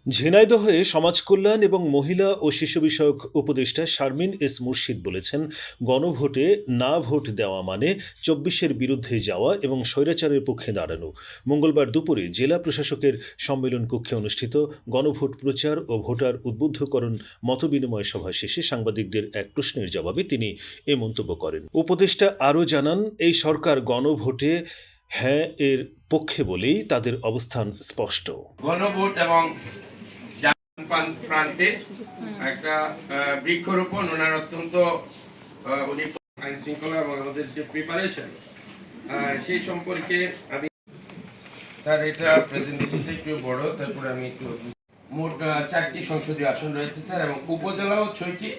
ঝিনাইদহে সমাজ কল্যাণ এবং মহিলা ও শিশু বিষয়ক উপদেষ্টা শারমিন এস মুর্শিদ বলেছেন, গণভোটে না ভোট দেওয়া মানে ২৪-এর বিরুদ্ধে যাওয়া এবং স্বৈরাচারের পক্ষে দাঁড়ানো। মঙ্গলবার দুপুরে জেলা প্রশাসকের সম্মেলন কক্ষে অনুষ্ঠিত গণভোট প্রচার ও ভোটার উদ্বুদ্ধকরণ মতবিনিময় সভা শেষে সাংবাদিকদের এক প্রশ্নের জবাবে তিনি এ মন্তব্য করেন। উপদেষ্টা আরও জানান, এই সরকার গণভোটে হ্যাঁ এর পক্ষে বলেই তাদের অবস্থান স্পষ্ট। গণভোট এবং প্রান্তে একটা বৃক্ষরোপণ ওনার অত্যন্ত উনি আইন শৃঙ্খলা এবং আমাদের যে প্রিপারেশন সেই সম্পর্কে আমি স্যার এটা প্রেজেন্টেশনটা একটু বড়, তারপরে আমি একটু মোট 4টি সংসদীয় আসন রয়েছে স্যার এবং উপজেলাও 6টি,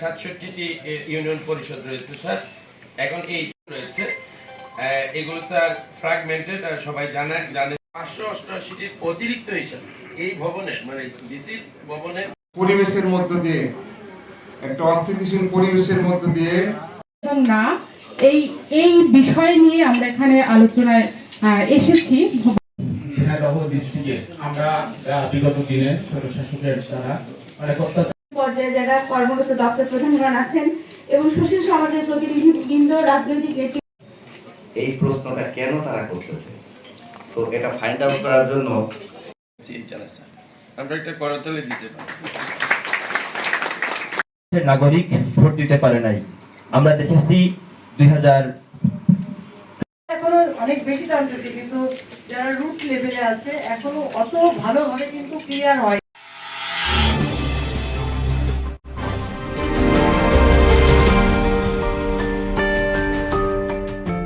67টি ইউনিয়ন পরিষদ রয়েছে স্যার। এখন এই রয়েছে এগুলো স্যার ফ্র্যাগমেন্টেড, সবাই জানে 588টির অতিরিক্ত হিসাব এই ভবনের মানে ডিসি ভবনের পরিবেশের মধ্য দিয়ে একটা অস্থিতিশীল পরিবেশের মধ্য দিয়ে না এই বিষয় নিয়ে আমরা এখানে আলোচনায় এসেছি। ঝিনাইদহ ডিস্ট্রিক্টে আমরা বিগত দিনে স্বৈরশাসকের দ্বারা অনেক অত্যাচার পর্যায়ে যারা কর্মরত দপ্তর প্রধানগণ আছেন এবং সুশীল সমাজের প্রতিনিধিবৃন্দ, রাজনৈতিক এই প্রশ্নটা কেন তারা করতেছে, তো এটা ফাইন্ড আউট করার জন্য আমরা একটা করতালি দিতে পারি। নাগরিক ভোট দিতে পারে নাই। আমরা দেখেছি 2000 এখনো অনেক বেশি জানতেছি, কিন্তু যারা রুট লেভেলে আছে এখনো অত ভালোভাবে কিন্তু ক্লিয়ার হয়।